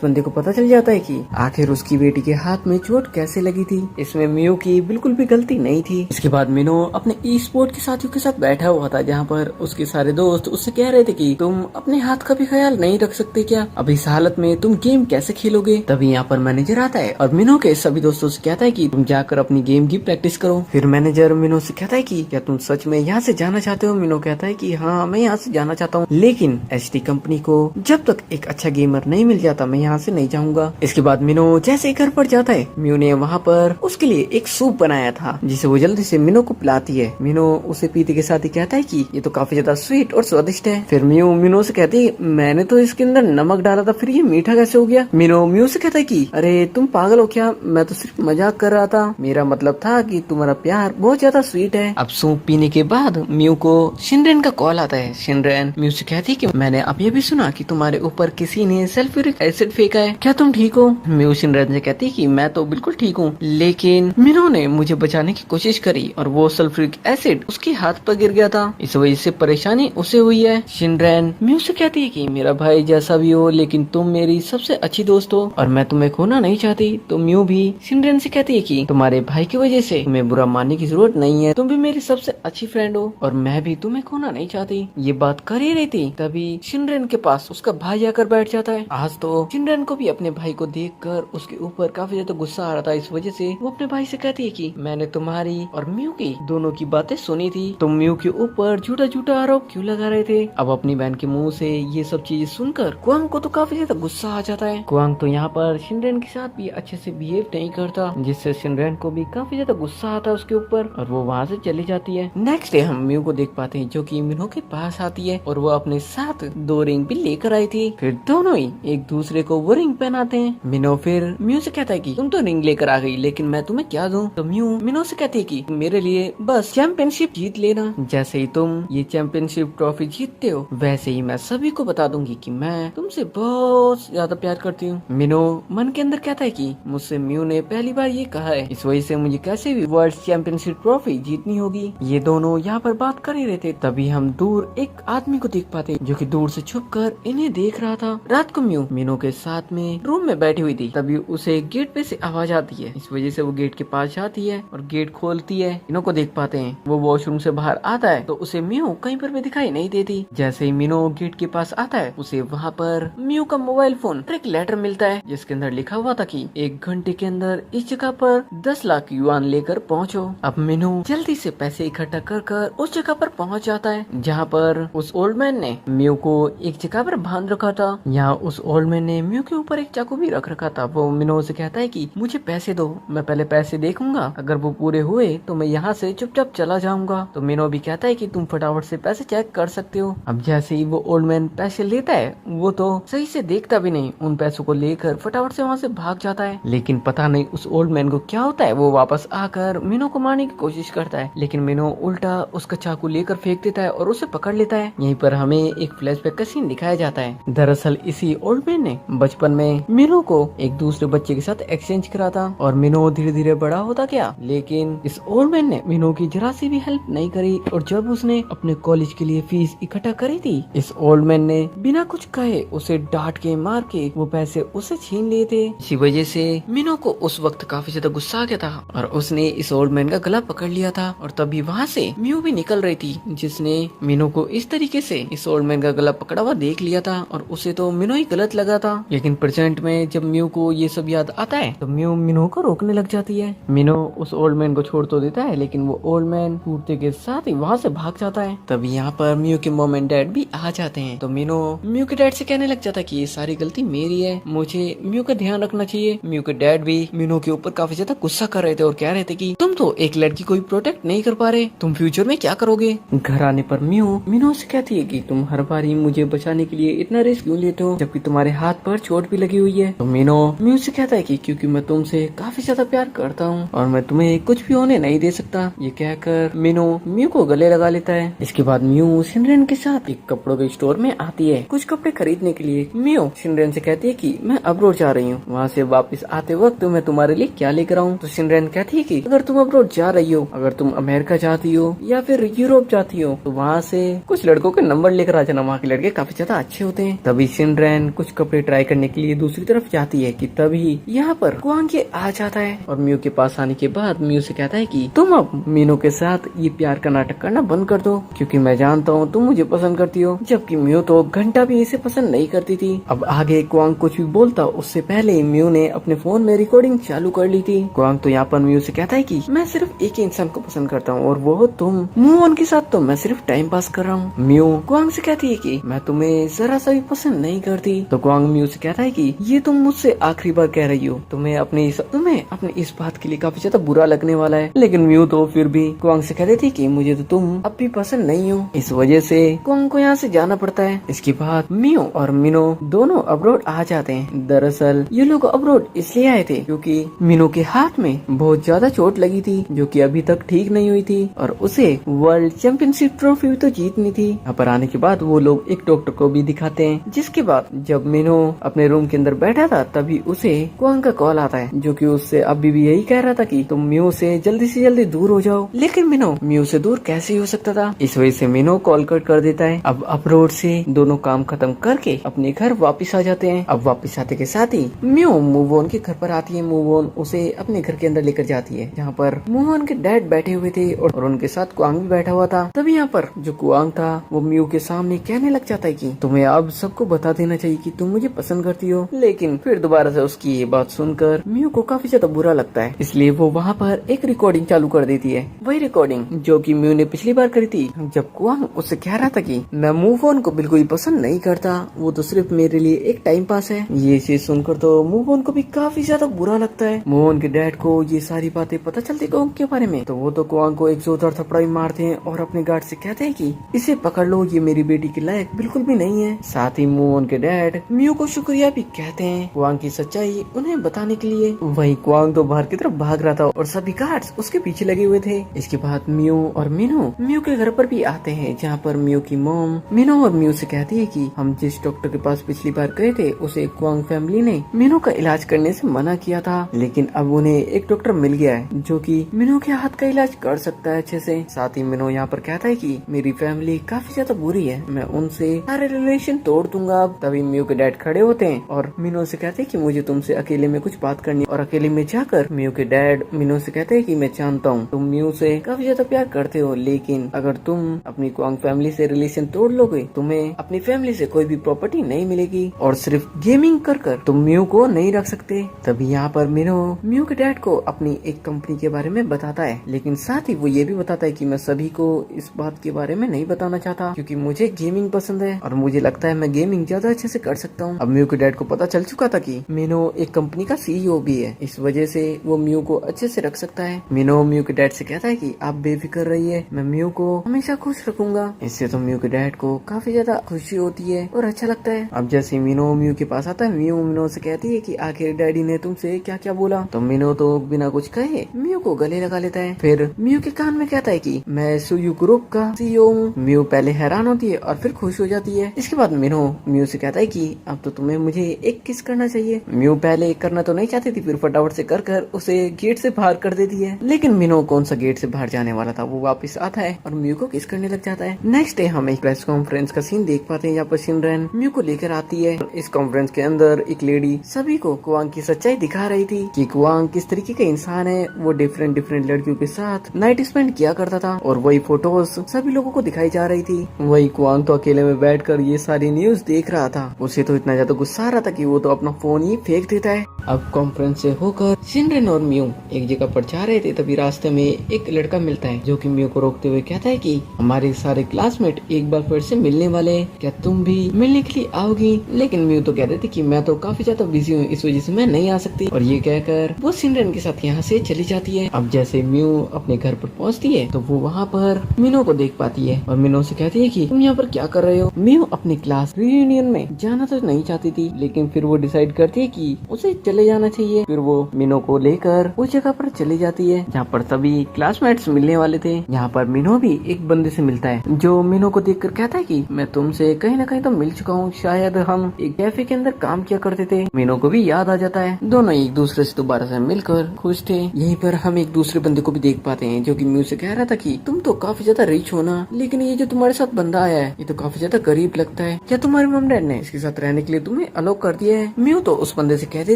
Speaker 1: बंदे को पता चल जाता है कि आखिर उसकी बेटी के हाथ में चोट कैसे लगी थी। इसमें मियो की बिल्कुल भी गलती नहीं थी। इसके बाद मिनो अपने ई स्पोर्ट के साथियों के साथ बैठा हुआ था, जहाँ पर उसके सारे दोस्त उससे कह रहे थे कि तुम अपने हाथ का भी ख्याल नहीं रख सकते क्या? अब इस हालत में तुम गेम कैसे खेलोगे? तभी यहाँ पर मैनेजर आता है और मिनो के सभी दोस्तों से कहता है कि तुम जाकर अपनी गेम की प्रैक्टिस करो। फिर मैनेजर मिनो से कहता है कि क्या तुम सच में यहाँ से जाना चाहते हो? मिनो कहता है कि हाँ, मैं यहाँ से जाना चाहता हूँ, लेकिन एचटी कंपनी को जब तक एक अच्छा गेमर नहीं मिल जाता मैं यहाँ से नहीं जाऊंगा। इसके बाद मिनो जैसे घर पर जाता है, मियो ने वहाँ पर उसके लिए एक सूप बनाया था जिसे वो जल्दी से मिनो को पिलाती है। मिनो उसे पीते के साथ ही कहता है कि ये तो काफी ज्यादा स्वीट और स्वादिष्ट है। फिर मियो से कहती है मैंने तो इसके अंदर नमक डाला था, फिर ये मीठा कैसे हो गया? मियो से कहता है कि अरे तुम पागल हो क्या, मैं तो सिर्फ मजाक कर रहा था, मेरा मतलब था कि तुम्हारा प्यार बहुत ज्यादा स्वीट है। अब सूप पीने के बाद मियो को शिनरेन का कॉल आता है। शिनरेन मियो से कहती है कि मैंने अब ये भी सुना कि तुम्हारे ऊपर किसी ने सल्फ्यूरिक एसिड फेंका है, क्या तुम ठीक हो? मियो शिनरेन से कहती है कि मैं तो बिल्कुल ठीक हूँ, लेकिन मिनो ने मुझे बचाने की कोशिश करी और वो सल्फ्यूरिक एसिड उसके हाथ पर गिर गया था, इस वजह से परेशानी उसे हुई है। शिनरेन मियो से कहती है कि मेरा भाई जैसा भी हो, लेकिन तुम मेरी सबसे अच्छी दोस्त हो और मैं तुम्हें खोना नहीं चाहती। तो मियो भी शिनरेन से कहती है कि तुम्हारे भाई की वजह से तुम्हें बुरा मानने की जरूरत नहीं है, तुम भी मेरी सबसे अच्छी फ्रेंड हो और मैं भी तुम्हें खोना नहीं चाहती। ये बात कर ही रही थी तभी शिनरेन के पास उसका भाई आकर बैठ जाता है। आज तो शिनरेन को भी अपने भाई को देखकर उसके ऊपर काफी ज्यादा गुस्सा आ रहा था, इस वजह से वो अपने भाई से कहती है कि मैंने तुम्हारी और मियो की दोनों की बातें सुनी थी, तुम मियो के ऊपर झूठा झूठा आरोप क्यों लगा रहे थे? अब अपनी बहन के मुंह से ये सब चीजें सुनकर क्वांग को तो काफी ज्यादा गुस्सा आ जाता है। क्वांग तो यहाँ पर शिनरेन के साथ भी अच्छे से बिहेव नहीं करता, जिससे शिनरेन को भी काफी ज्यादा गुस्सा आता है उसके ऊपर और वो वहाँ से चली जाती है। नेक्स्ट डे हम मियो को देख पाते हैं जो कि मिनो के पास आती है और वो अपने साथ 2 रिंग भी लेकर आई थी। फिर दोनों ही एक दूसरे को वो रिंग पहनाते हैं। मिनो फिर मियो से कहता है कि तुम तो रिंग लेकर आ गई, लेकिन मैं तुम्हें क्या दूं? तो मिनो से कहती है कि मेरे लिए बस चैंपियनशिप जीत लेना, जैसे ही तुम ये चैंपियनशिप ट्रॉफी जीतते हो वैसे ही मैं सभी को बता दूंगी कि मैं तुमसे बहुत ज्यादा प्यार करती हूँ। मिनो मन के अंदर कहता है कि मुझसे मियो ने पहली बार ये कहा है, इस वजह से मुझे कैसे भी वर्ल्ड चैंपियनशिप ट्रॉफी जीतनी होगी। ये दोनों यहाँ पर बात कर ही रहे थे, तभी हम दूर एक आदमी को देख पाते जो कि दूर से छुपकर इन्हें देख रहा था। रात को मिनो के साथ में रूम में बैठी हुई थी, तभी उसे गेट पे से आवाज आती है, इस वजह से वो गेट के पास जाती है और गेट खोलती है। मिनो को देख पाते हैं, वो वॉशरूम से बाहर आता है तो उसे मियो कहीं पर भी दिखाई नहीं देती। जैसे ही मिनो गेट के पास आता है उसे वहाँ पर मियो का मोबाइल फोन और एक लेटर मिलता है जिसके अंदर लिखा हुआ था कि 1 घंटे के अंदर इस जगह पर 10 लाख युआन लेकर पहुँचो। अब मिनो जल्दी से पैसे इकट्ठा कर उस जगह पर पहुँच जाता है जहाँ पर उस ओल्ड मैन ने मियो को एक जगह पर बांध रखा था। यहाँ उस ओल्ड मैन ने मियो के ऊपर एक चाकू भी रख रखा था। वो मिनो से कहता है कि मुझे पैसे दो, मैं पहले पैसे देखूंगा, अगर वो पूरे हुए तो मैं यहाँ से चुपचाप चला जाऊंगा। तो मिनो भी कहता है कि तुम फटाफट से पैसे चेक कर सकते हो। अब जैसे ही वो ओल्ड मैन पैसे लेता है वो तो सही से देखता भी नहीं, उन पैसों को लेकर फटाफट से वहाँ से भाग जाता है। लेकिन पता नहीं उस ओल्ड मैन को क्या होता है, वो वापस आकर मिनो को मारने की कोशिश करता है, लेकिन मिनो उल्टा उसका चाकू लेकर फेंक देता है और उसे पकड़ लेता है। यहीं पर हमें एक फ्लैशबैक का सीन दिखाया जाता है। दरअसल इसी ओल्ड मैन ने बचपन में मिनो को एक दूसरे बच्चे के साथ एक्सचेंज करा था और मिनो धीरे धीरे बड़ा होता गया, लेकिन इस ओल्ड मैन ने मिनो की जरा सी भी हेल्प नहीं करी। और जब उसने अपने कॉलेज के लिए फीस इकट्ठा करी थी, इस ओल्ड मैन ने बिना कुछ कहे उसे डांट के मार के वो पैसे उसे छीन लिए थे। इसी वजह से मिनो को उस वक्त काफी ज्यादा गुस्सा आ गया था और उसने इस ओल्ड मैन का गला पकड़ लिया था। और तभी वहाँ से मियो भी निकल रही थी, जिसने मिनो को इस तरीके से इस ओल्ड मैन का गला पकड़ा हुआ देख लिया था और उसे तो मिनो ही गलत लगा था। लेकिन प्रेजेंट में जब मियो को ये सब याद आता है तो मिनो को रोकने लग जाती है। मिनो उस ओल्ड मैन को छोड़ तो देता है, लेकिन वो ओल्ड मैन टूटते के साथ ही वहाँ से भाग जाता है। तभी यहाँ पर मियो के मॉम एंड डैड भी आ जाते हैं। तो मियो के डैड से कहने लग जाता है कि ये सारी गलती मेरी है, मुझे मियो का ध्यान रखना चाहिए। मियो के डैड भी मिनो के ऊपर काफी ज्यादा गुस्सा कर रहे थे और कह रहे थे कि तुम तो एक लड़की को प्रोटेक्ट नहीं कर पा रहे, तुम फ्यूचर में क्या करोगे? घर आने पर मिनो से कहती है कि तुम हर बार ही मुझे बचाने के लिए इतना रिस्क क्यों लेते हो, जबकि तुम्हारे हाथ पर चोट भी लगी हुई है। तो मियो से कहता है कि क्योंकि मैं तुमसे काफी ज्यादा प्यार करता हूँ और मैं तुम्हें कुछ भी होने नहीं दे सकता। ये कहकर मियो को गले लगा लेता है। इसके बाद मियो शिनरेन के साथ एक कपड़ों के स्टोर में आती है कुछ कपड़े खरीदने के लिए। मियो शिनरेन से कहती है कि मैं अब्रोड जा रही हूँ, वहाँ से वापस आते वक्त तो मैं तुम्हारे लिए क्या लेकर आऊँ? तो शिनरेन कहती है कि अगर तुम अब्रोड जा रही हो, अगर तुम अमेरिका जाती हो या फिर यूरोप जाती हो, तो वहाँ से कुछ लड़कों के नंबर लेकर आ जाना, वहाँ के लड़के काफी ज्यादा अच्छे होते हैं। तभी शिनरैन कुछ कपड़े ट्राई करने के लिए दूसरी तरफ जाती है कि तभी यहाँ पर क्वांग ये आ जाता है और म्यू के पास आने के बाद म्यू से कहता है कि तुम अब मीनो के साथ ये प्यार का नाटक करना बंद कर दो, क्योंकि मैं जानता हूँ तुम मुझे पसंद करती हो, जबकि म्यू तो घंटा भी इसे पसंद नहीं करती थी। अब आगे क्वांग कुछ भी बोलता उससे पहले म्यू ने अपने फोन में रिकॉर्डिंग चालू कर ली थी। क्वांग तो यहाँ पर म्यू से कहता है कि मैं सिर्फ एक ही इंसान को पसंद करता हूँ और वो तुम। मूव ऑन के साथ तो मैं सिर्फ टाइम पास कर रहा हूँ। म्यू क्वांग से कहती है कि मैं तुम्हें जरा सा भी पसंद नहीं करती। तो क्वांग म्यू से कहता है कि ये तुम मुझसे आखिरी बार कह रही हो, तुम्हें अपने इस बात के लिए काफी ज्यादा बुरा लगने वाला है। लेकिन म्यू तो फिर भी क्वांग से कहती थी कि मुझे तो तुम अब भी पसंद नहीं हो, इस वजह से क्वांग को यहाँ से जाना पड़ता है। इसके बाद म्यू और मिनो दोनों अब्रोड आ जाते हैं। दरअसल ये लोग अब्रोड इसलिए आए थे क्योंकि मिनो के हाथ में बहुत ज्यादा चोट लगी थी जो कि अभी तक ठीक नहीं हुई थी और उसे वर्ल्ड चैंपियनशिप ट्रॉफी भी तो जीतनी थी। यहाँ पर आने के बाद वो लोग एक डॉक्टर को भी दिखाते हैं, जिसके बाद जब मिनो अपने रूम के अंदर बैठा था तभी उसे क्वांग का कॉल आता है जो कि उससे अभी भी यही कह रहा था कि तुम म्यू से जल्दी दूर हो जाओ। लेकिन मिनो म्यू से दूर कैसे हो सकता था, इस वजह से मिनो कॉल कट कर देता है। अब अब्रोड से दोनों काम खत्म करके अपने घर वापस आ जाते हैं। अब वापस आते के साथ ही म्यू मूव ऑन के घर पर आती है। मूव ऑन उसे अपने घर के अंदर लेकर जाती है जहाँ पर मूव ऑन के डैड बैठे हुए थे और उनके साथ क्वांग भी बैठा हुआ था। तभी यहाँ पर जो क्वांग था वो म्यू के सामने कहने लग जाता है कि तुम्हें अब सबको बता देना चाहिए कि तुम मुझे पसंद करती हो। लेकिन फिर दोबारा से उसकी ये बात सुनकर म्यू को काफी ज्यादा बुरा लगता है, इसलिए वो वहाँ पर एक रिकॉर्डिंग चालू कर देती है। वही रिकॉर्डिंग जो कि म्यू ने पिछली बार करी थी जब क्वांग उससे कह रहा था कि मैं मूव ऑन को बिल्कुल ही पसंद नहीं करता, वो तो सिर्फ मेरे लिए एक टाइम पास है। ये चीज सुनकर तो मूव ऑन को भी काफी ज्यादा बुरा लगता है। मूव ऑन के डैड को ये सारी बातें पता चलती क्वांग के बारे में तो वो तो क्वांग को एक जोरदार थप्पड़ भी मारते हैं और अपने गार्ड से कहते हैं कि इसे पकड़ लो, ये मेरी बेटी के लायक बिल्कुल भी नहीं है। साथ ही मूव ऑन के डैड म्यू को शुक्रिया भी कहते हैं क्वांग की सच्चाई उन्हें बताने के लिए। वही क्वांग तो बाहर की तरफ भाग रहा था और सभी गार्ड्स उसके पीछे लगे हुए थे। इसके बाद म्यू और मिनो म्यू के घर पर भी आते हैं जहाँ पर म्यू की मॉम मिनो और म्यू से कहती है कि हम जिस डॉक्टर के पास पिछली बार गए थे उसे क्वांग फैमिली ने मिनो का इलाज करने से मना किया था, लेकिन अब उन्हें एक डॉक्टर मिल गया है जो कि मिनो के हाथ का इलाज कर सकता है अच्छे से। साथ ही मिनो यहाँ पर कहता है कि मेरी फैमिली काफी ज्यादा बुरी है, मैं उनसे सारे रिलेशन तोड़ दूंगा। अब तभी म्यू के डैड खड़े होते हैं और मिनो से कहते हैं कि मुझे तुमसे अकेले में कुछ बात करनी और अकेले में जाकर म्यू के डैड मिनो से कहते हैं कि मैं जानता हूँ तुम म्यू से काफी ज्यादा प्यार करते हो, लेकिन अगर तुम अपनी क्वांग फैमिली से रिलेशन तोड़ लोगे तुम्हें अपनी फैमिली से कोई भी प्रॉपर्टी नहीं मिलेगी और सिर्फ गेमिंग कर तुम म्यू को नहीं रख सकते। तभी यहाँ पर मिनो म्यू के डैड को अपनी एक कंपनी के बारे में बताता है, लेकिन साथ ही वो ये भी बताता है कि मैं सभी को इस बात के बारे में नहीं बताना चाहता क्योंकि मुझे गेमिंग पसंद है और मुझे लगता है मैं गेमिंग ज्यादा अच्छे से कर सकता हूँ। अब म्यू के डैड को पता चल चुका था कि मिनो एक कंपनी का CEO भी है, इस वजह से वो म्यू को अच्छे से रख सकता है। मिनो म्यू के डैड से कहता है कि आप बेफिक्र रहिए, मैं म्यू को हमेशा खुश रखूंगा। इससे तो म्यू के डैड को काफी ज्यादा खुशी होती है और अच्छा लगता है। अब जैसे मिनो म्यू के पास आता है म्यू मिनो से कहती है कि आखिर डैडी ने तुमसे क्या क्या बोला, तो मिनो तो बिना कुछ कहे म्यू को गले लगा लेता है। फिर म्यू के कान में कहता है कि मैं सुयू ग्रुप का CEO हूँ। म्यू पहले हैरान होती है और फिर खुश हो जाती है। इसके बाद मिनो म्यू से कहता है कि अब तो तुम्हें मुझे एक किस करना चाहिए। म्यू पहले करना तो नहीं चाहती थी, फिर फटाफट से कर उसे गेट से बाहर कर देती है, लेकिन मिनो कौन सा गेट से बाहर जाने वाला था, वो वापस आता है और म्यू को किस करने लग जाता है। नेक्स्ट डे हम एक प्रेस कॉन्फ्रेंस का सीन देख पाते हैं, यहाँ पर शिनरैन म्यू को लेकर आती है। इस कॉन्फ्रेंस के अंदर एक लेडी सभी को क्वांग की सच्चाई दिखा रही थी कि क्वांग किस तरीके का इंसान है। वो डिफरेंट लड़कियों के साथ नाइट स्पेंड किया करता था और वही फोटोज सभी लोगों को दिखाई जा रही थी। वही क्वांग तो अकेले में बैठकर ये सारी न्यूज देख रहा था। उसे तो इतना ज्यादा गुस्सा आ रहा था कि वो तो अपना फोन ही फेंक देता है। अब कॉन्फ्रेंस से होकर शिनरैन और म्यू एक जगह पर जा रहे थे, तभी रास्ते में एक लड़का मिलता है जो कि म्यू को रोकते हुए कहता है कि हमारे सारे क्लासमेट एक बार फिर से मिलने वाले, क्या तुम भी मिलने के लिए आओगी? लेकिन म्यू तो कह रही थी कि मैं तो काफी ज्यादा बिजी हूँ, इस वजह से मैं नहीं आ सकती। और ये कहकर वो शिनरैन के साथ यहाँ से चली जाती है। अब जैसे म्यू अपने घर पर पहुँचती है तो वो वहाँ पर मिनो को देख पाती है और मिनो से कहती है कि तुम यहाँ पर क्या कर रहे हो? म्यू अपनी क्लास रियूनियन में जाना तो नहीं चाहती थी, लेकिन फिर वो डिसाइड करती है कि उसे चले जाना चाहिए। फिर वो मिनो को लेकर उस जगह पर चली जाती है जहाँ पर सभी क्लासमेट्स मिलने वाले थे। यहाँ पर मिनो भी एक बंदे से मिलता है जो मिनो को देखकर कहता है कि मैं तुमसे कहीं ना कहीं तो मिल चुका हूँ, शायद हम एक कैफे के अंदर काम किया करते थे। मिनो को भी याद आ जाता है, दोनों एक दूसरे से दोबारा से मिलकर खुश थे। यहीं पर हम एक दूसरे बंदे को भी देख पाते हैं जो कि म्यू से कह रहा था कि तुम तो काफी ज्यादा रिच हो ना, लेकिन ये जो तुम्हारे साथ साथ बंदा आया है, ये तो काफी ज्यादा गरीब लगता है, क्या तुम्हारे मम डैड ने इसके साथ रहने के लिए तुम्हें अलाउ कर दिया है? म्यू तो उस बंदे से कहती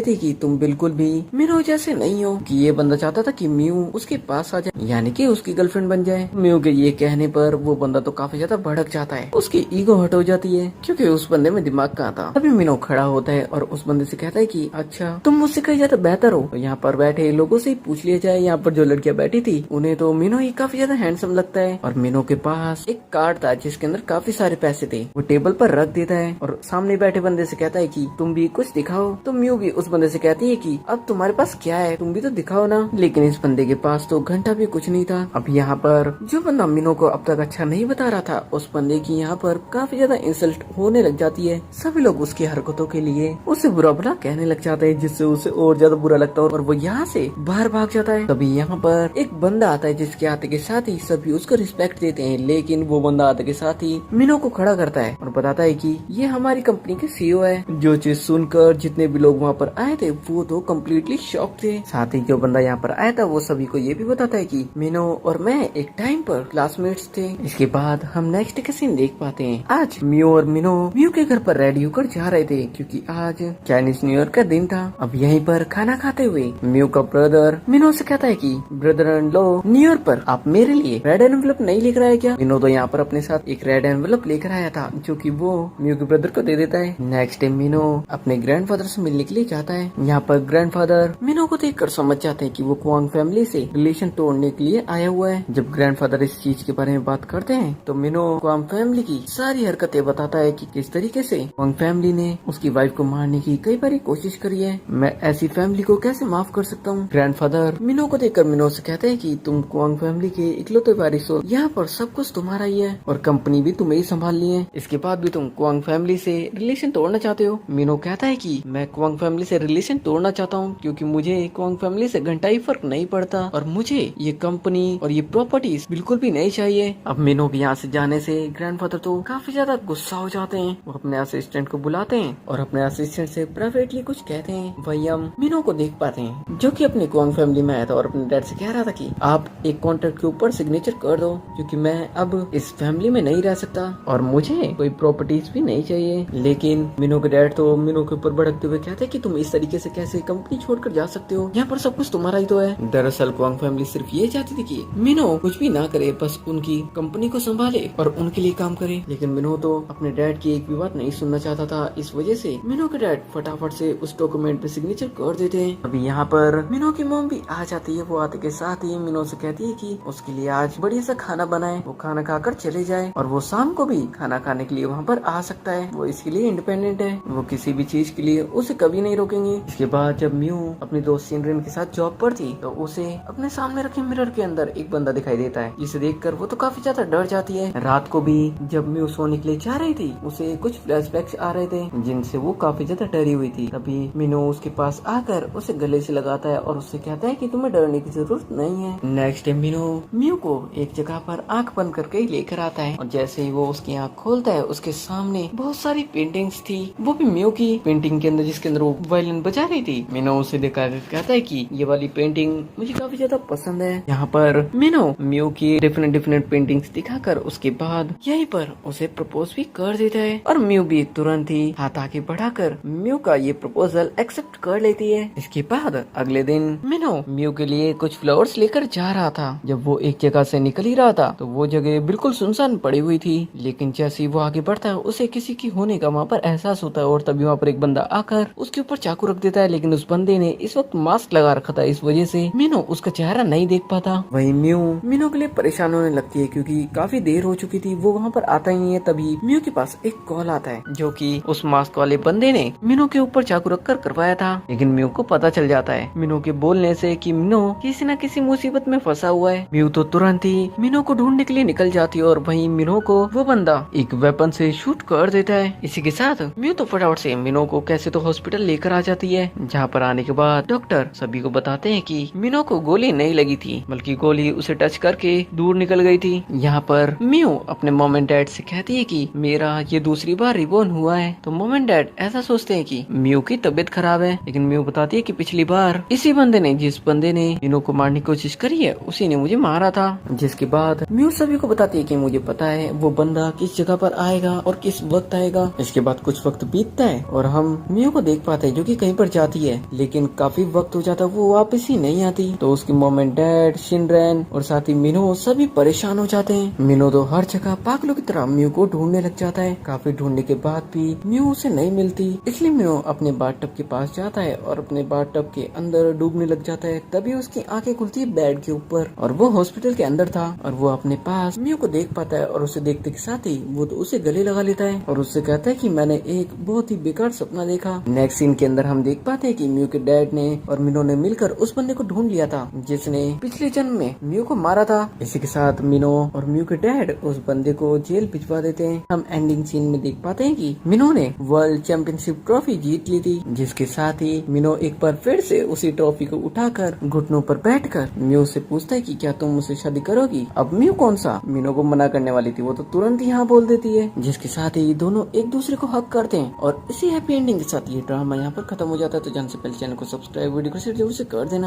Speaker 1: थी कि तुम बिल्कुल भी मिनो जैसे नहीं हो, कि ये बंदा चाहता था कि म्यू उसके पास आ जाए, यानी कि उसकी गर्लफ्रेंड बन जाए। म्यू के ये कहने पर वो बंदा तो काफी ज्यादा भड़क जाता है, उसकी ईगो हट हो जाती है क्योंकि उस बंदे में दिमाग कहाँ था। तभी मिनो खड़ा होता है और उस बंदे से कहता है कि अच्छा तुम मुझसे कहीं ज्यादा बेहतर हो, तो यहाँ पर बैठे लोगों से पूछ लिया जाए। यहाँ पर जो लड़कियां बैठी थी उन्हें तो मिनो ही काफी ज्यादा हैंडसम लगता है, और मिनो के पास एक कार्ड था जिसके अंदर काफी सारे पैसे थे, वो टेबल पर रख देता है और सामने बैठे बंदे से कहता है कि तुम भी कुछ दिखाओ। तो म्यू भी उस बंदे से कहती है कि अब तुम्हारे पास क्या है, तुम भी तो दिखाओ ना। लेकिन इस बंदे के पास तो घंटा भी कुछ नहीं था। अब यहाँ पर जो बंदा मिनो को अब तक अच्छा नहीं बता रहा था, उस बंदे की यहाँ पर काफी ज्यादा इंसल्ट होने लग जाती है। सभी लोग उसकी हरकतों के लिए उसे बुरा भला कहने लग जाते हैं, जिससे उसे और ज्यादा बुरा लगता है और वो यहाँ से बाहर भाग जाता है। तभी यहाँ पर एक बंदा आता है जिसके आते के साथ ही सभी उसको रिस्पेक्ट देते हैं, लेकिन वो बंदा आते के साथ ही मिनो को खड़ा करता है और बताता है कि ये हमारी कंपनी के सीईओ है। जो चीज सुनकर जितने भी लोग वहाँ पर आए थे वो तो कम्प्लीटली शॉक थे। साथ ही जो बंदा यहाँ पर आया था वो सभी को ये भी बताता है कि मिनो और मैं एक टाइम पर क्लासमेट्स थे। इसके बाद हम नेक्स्ट का सीन देख पाते हैं। आज म्यू और मिनो म्यू के घर पर रेडी होकर जा रहे थे क्योंकि आज चाइनीज न्यू ईयर का दिन था। अब यहीं पर खाना खाते हुए म्यू का ब्रदर मिनो से कहता है कि brother in law, new year पर आप मेरे लिए रेड एनवेलप नहीं लेकर आए क्या? मिनो तो यहाँ पर अपने साथ एक रेड एनवेलप लेकर आया था जो कि वो म्यू के ब्रदर को दे देता है। नेक्स्ट डे मिनो अपने ग्रैंडफादर से मिलने के लिए जाता है। यहाँ पर ग्रैंडफादर मिनो को देखकर समझ जाते हैं कि वो क्वांग फैमिली से रिलेशन तोड़ने के लिए आया हुआ है। जब ग्रैंडफादर इस चीज के बारे में बात करते हैं तो मिनो क्वांग फैमिली की सारी हरकतें बताता है कि किस तरीके से क्वांग फैमिली ने उसकी वाइफ को मारने की कई बार कोशिश करी है। मैं ऐसी फैमिली को कैसे माफ कर सकता हूँ? ग्रैंडफादर मिनो को देखकर मिनो से कहते हैं कि तुम क्वांग फैमिली के इकलौते वारिस हो, यहाँ पर सब कुछ तुम्हारा ही है और कंपनी भी तुम्हें ही संभालनी है। इसके बाद भी तुम क्वांग फैमिली से रिलेशन तोड़ना चाहते हो। मिनो कहता है कि मैं क्वांग फैमिली से रिलेशन तोड़ना चाहता हूँ क्योंकि मुझे क्वांग फैमिली से घंटा ही फर्क नहीं पड़ता और मुझे ये कंपनी और ये प्रॉपर्टीज बिल्कुल भी नहीं चाहिए। अब मिनो के यहाँ से जाने से ग्रैंडफादर तो काफी ज्यादा गुस्सा हो जाते हैं। वो अपने असिस्टेंट को बुलाते हैं और अपने असिस्टेंट से प्राइवेटली कुछ कहते हैं। वही हम मिनो को देख पाते हैं जो कि अपनी क्वांग फैमिली में आया था और अपने डैड से कह रहा था कि आप एक कॉन्ट्रैक्ट के ऊपर सिग्नेचर कर दो क्योंकि मैं अब इस फैमिली में नहीं रह सकता और मुझे कोई प्रॉपर्टीज भी नहीं चाहिए। लेकिन मिनो के डैड तो मिनो के ऊपर भड़कते हुए कहते हैं कि तुम इस तरीके से कैसे कंपनी छोड़कर जा सकते हो, यहाँ पर सब कुछ तुम्हारा ही तो है। दरअसल क्वांग फैमिली सिर्फ ये चाहती थी कि मिनो कुछ भी ना करे, बस उनकी कंपनी को संभाले और उनके लिए काम करे। लेकिन मिनो तो अपने डैड की एक भी बात नहीं सुनना चाहता था। इस वजह से मिनो के डैड फटाफट से उस डॉक्यूमेंट पे सिग्नेचर कर देते हैं। अभी यहाँ पर मिनो की मॉम भी आ जाती है। वो आते के साथ ही मिनो से कहती है कि उसके लिए आज बढ़िया सा खाना बनाए, वो खाना खाकर चले जाए और वो शाम को भी खाना खाने के लिए वहाँ पर आ सकता है। वो इसके लिए इंडिपेंडेंट है, वो किसी भी चीज के लिए उसे कभी नहीं रोकेंगे। इसके बाद जब म्यू अपनी दोस्त सिनरिन के साथ जॉब पर थी तो उसे अपने सामने रखे मिरर के अंदर एक बंदा दिखाई देता है, जिसे देखकर वो तो काफी ज्यादा डर जाती है। रात को भी जब म्यू सोने के लिए जा रही थी उसे कुछ फ्लैशबैक्स आ रहे थे जिनसे वो काफी ज्यादा डरी हुई थी। तभी मिनो उसके पास आकर उसे गले से लगाता है और उससे कहता है कि तुम्हें डरने की जरूरत नहीं है। नेक्स्ट टाइम मिनो म्यू को एक जगह पर आंख बंद करके लेकर आता है और जैसे ही वो उसकी आंख खोलता है उसके सामने बहुत सारी पेंटिंग्स थी, वो भी म्यू की पेंटिंग के अंदर जिसके अंदर वो वायलिन बजा रही थी। मिनो उसे दिखाकर कहता है कि ये वाली पेंटिंग मुझे काफी ज्यादा पसंद है। यहाँ पर मिनो म्यू की डिफरेंट पेंटिंग्स दिखाकर उसके बाद यहीं पर उसे प्रपोज भी कर देता है और म्यू भी तुरंत ही हाथ आगे बढ़ाकर म्यू का ये प्रपोजल एक्सेप्ट कर लेती है। इसके बाद अगले दिन मिनो म्यू के लिए कुछ फ्लावर्स लेकर जा रहा था। जब वो एक जगह से निकल ही रहा था तो वो जगह बिल्कुल सुनसान पड़ी हुई थी, लेकिन जैसे ही वो आगे बढ़ता है उसे किसी की होने का वहाँ पर एहसास होता है और तभी वहाँ पर एक बंदा आकर उसके ऊपर चाकू रख देता है। लेकिन उस बंदे ने इस वक्त मास्क लगा रखा था, इस वजह से मिनो उसका चेहरा नहीं देख पाता। वही म्यू मिनो के लिए परेशान होने लगती है क्योंकि काफी देर हो चुकी थी, वो वहाँ पर आता ही नहीं है। तभी म्यू के पास एक कॉल आता है जो कि उस मास्क वाले बंदे ने मिनो के ऊपर चाकू रख कर करवाया था। लेकिन म्यू को पता चल जाता है मिनो के बोलने से कि मिनो किसी न किसी मुसीबत में फंसा हुआ है। म्यू तो तुरंत ही मिनो को ढूंढने के लिए निकल जाती है और वहीं मिनो को वो बंदा एक वेपन से शूट कर देता है। इसी के साथ म्यू तो फटाफट से मिनो को कैसे तो हॉस्पिटल लेकर आ जाती है, जहाँ पर आने के बाद डॉक्टर सभी को बताते हैं कि मिनो को गोली नहीं लगी थी बल्कि गोली उसे टच करके दूर निकल गई थी। यहाँ पर म्यू अपने मॉम एंड डैड से कहती है कि मेरा ये दूसरी बार रिबॉर्न हुआ है। तो मॉम एंड डैड ऐसा सोचते हैं कि म्यू की तबीयत खराब है, लेकिन म्यू बताती है कि पिछली बार इसी बंदे ने जिस बंदे ने मिनो को मारने की कोशिश करी है उसी ने मुझे मारा था। जिसके बाद म्यू सभी को बताती है कि मुझे पता पता है वो बंदा किस जगह पर आएगा और किस वक्त आएगा। इसके बाद कुछ वक्त बीतता है और हम मियो को देख पाते हैं जो कि कहीं पर जाती है, लेकिन काफी वक्त हो जाता है वो वापस ही नहीं आती। तो उसकी मॉम एंड डैड, शिनरैन और साथ ही मिनो सभी परेशान हो जाते हैं। मिनो तो हर जगह पागलों की तरह मियो को ढूंढने लग जाता है। काफी ढूंढने के बाद भी मियो उसे नहीं मिलती, इसलिए मियो अपने बाथटब के पास जाता है और अपने बाथटब के अंदर डूबने लग जाता है। तभी उसकी आंखें खुलती है बेड के ऊपर और वो हॉस्पिटल के अंदर था और वो अपने पास मियो को देख पाता है और उसे देखते के साथ ही वो तो उसे गले लगा लेता है और उससे कहता है कि मैंने एक बहुत ही बेकार सपना देखा। नेक्स्ट सीन के अंदर हम देख पाते हैं कि मियो के डैड ने और मिनो ने मिलकर उस बंदे को ढूंढ लिया था जिसने पिछले जन्म में मियो को मारा था। इसी के साथ मिनो और मियो के डैड उस बंदे को जेल भिजवा देते हैं। हम एंडिंग सीन में देख पाते हैं कि मिनो ने वर्ल्ड चैंपियनशिप ट्रॉफी जीत ली थी, जिसके साथ ही मिनो एक बार फिर से उसी ट्रॉफी को उठाकर घुटनों पर बैठकर मियो से पूछता है कि क्या तुम मुझसे शादी करोगी। अब मियो कौन सा मिनो को मना करने वाली थी, वो तो तुरंत ही हाँ बोल देती है, जिसके साथ ही दोनों एक दूसरे को हक करते हैं और इसी हैप्पी एंडिंग के साथ ये ड्रामा यहाँ पर खत्म हो जाता है। तो जान से पहले चैनल को सब्सक्राइब, वीडियो को शेयर जरूर से कर देना।